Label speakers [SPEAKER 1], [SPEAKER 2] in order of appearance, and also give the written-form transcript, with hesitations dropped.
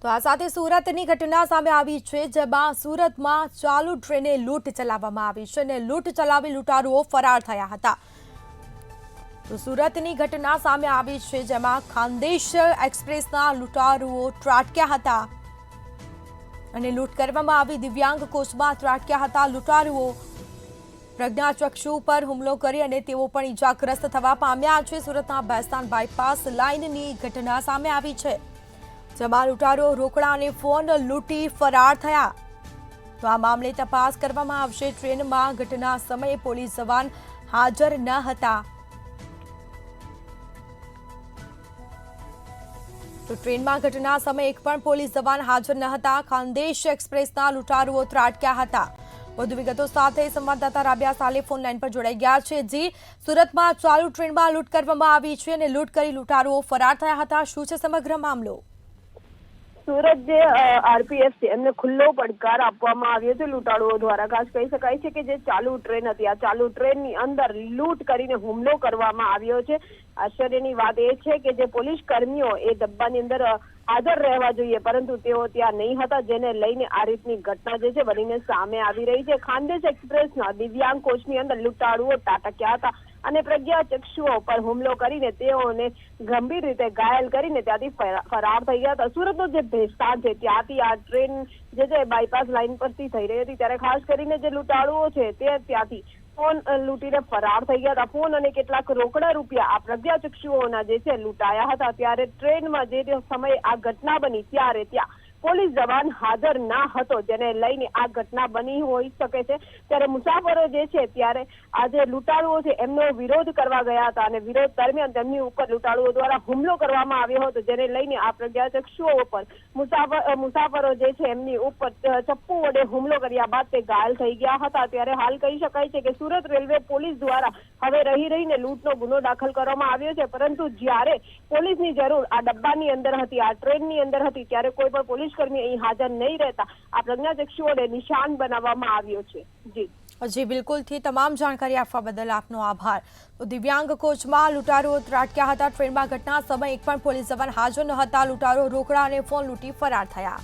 [SPEAKER 1] તો આ સાથે સુરતની ઘટના સામે આવી છે, જેમાં સુરતમાં ચાલુ ટ્રેને લૂંટ ચલાવવામાં આવી છે અને લૂંટ ચલાવી લૂંટારુઓ ફરાર થયા હતા। તો સુરતની ઘટના સામે આવી છે, જેમાં ખાનદેશ એક્સપ્રેસના લૂંટારુઓ ત્રાટક્યા હતા અને લૂંટ કરવામાં આવી દિવ્યાંગ કોચમાં ત્રાટક્યા હતા લૂંટારુઓ। પ્રજ્ઞાચક્ષુ પર હુમલો કરી અને તેઓ પણ ઈજાગ્રસ્ત થવા પામ્યા છે। સુરતના બેસ્તાન બાયપાસ લાઇનની ઘટના સામે આવી છે, જેમાં લૂંટારો રોકડા અને ફોન લૂંટી ફરાર થયા। તો આ મામલે તપાસ કરવામાં આવશે। ટ્રેનમાં ઘટના સમયે પોલીસ જવાન હાજર ન હતા। તો ટ્રેનમાં ઘટના સમયે એક પણ પોલીસ જવાન હાજર ન હતા। ખાનદેશ એક્સપ્રેસના લૂંટારુઓ ત્રાટક્યા હતા। વધુ વિગતો સાથે સંવાદદાતા રાબિયા સાલે ફોન લાઈન પર જોડાઈ ગયા છે। જી, સુરતમાં ચાલુ ટ્રેનમાં લૂંટ કરવામાં આવી છે અને લૂંટ કરી લૂંટારુઓ ફરાર થયા હતા। શું છે સમગ્ર મામલો?
[SPEAKER 2] સુરત જે આરપીએફ છે એમને ખુલ્લો પડકાર આપવામાં આવ્યો છે લૂંટારુઓ દ્વારા। ખાસ કહી શકાય છે કે જે ચાલુ ટ્રેન હતી, આ ચાલુ ટ્રેનની અંદર લૂંટ કરીને હુમલો કરવામાં આવ્યો છે। આશ્ચર્યની વાત એ છે કે જે પોલીસ કર્મીઓ એ ડબ્બાની અંદર હાજર રહેવા જોઈએ, પરંતુ તેઓ ત્યાં નહીં હતા, જેને લઈને આ રીતની ઘટના જે છે બનીને સામે આવી રહી છે। ખાનદેશ એક્સપ્રેસના દિવ્યાંગ કોચની અંદર લૂંટારુઓ ત્રાટક્યા હતા અને પ્રજ્ઞાચક્ષુઓ પર હુમલો કરીને તેઓને ગંભીર રીતે ઘાયલ કરીને ત્યાંથી ફરાર થઈ ગયા હતા। સુરતનો જે ભેસ્તાન છે ત્યાંથી આ ટ્રેન જે છે બાયપાસ લાઇન પરથી થઈ રહી હતી, ત્યારે ખાસ કરીને જે લૂંટારુઓ છે તે ત્યાંથી ફોન લૂંટીને ફરાર થઈ ગયા હતા। ફોન અને કેટલાક રોકડા રૂપિયા આ પ્રજ્ઞાચક્ષુઓના જે છે લૂંટાયા હતા। ત્યારે ટ્રેનમાં જે સમયે આ ઘટના બની ત્યારે ત્યાં પોલીસ જવાન હાજર ના હતો, જેને લઈને આ ઘટના બની હોઈ શકે છે। ત્યારે મુસાફરો જે છે ત્યારે આ જે લૂંટારુઓ છે એમનો વિરોધ કરવા ગયા હતા અને વિરોધ દરમિયાન તેમની ઉપર લૂંટારુઓ દ્વારા હુમલો કરવામાં આવ્યો હતો, જેને લઈને આ પ્રજ્ઞાચક્ષુઓ ઉપર મુસાફરો જે છે એમની ઉપર ચપ્પુ વડે હુમલો કર્યા બાદ તે ઘાયલ થઈ ગયા હતા। ત્યારે હાલ કહી શકાય છે કે સુરત રેલવે પોલીસ દ્વારા હવે રહીને લૂંટનો ગુનો દાખલ કરવામાં આવ્યો છે, પરંતુ જ્યારે પોલીસની જરૂર આ ડબ્બાની અંદર હતી, આ ટ્રેનની અંદર હતી, ત્યારે કોઈ પણ પોલીસ કર્મી અહીં હાજર નહીં રહેતા આ પ્રજ્ઞાચક્ષુઓને નિશાન બનાવવામાં આવ્યો છે।
[SPEAKER 1] જી બિલકુલથી તમામ જાણકારી આપવા બદલ આપનો આભાર। તો દિવ્યાંગ કોચમાં લૂંટારુઓ ત્રાટક્યા હતા। ટ્રેનમાં ઘટના સમયે એક પણ પોલીસ જવાન હાજર ન હતા। લૂંટારો રોકડા અને ફોન લૂંટી ફરાર થયા।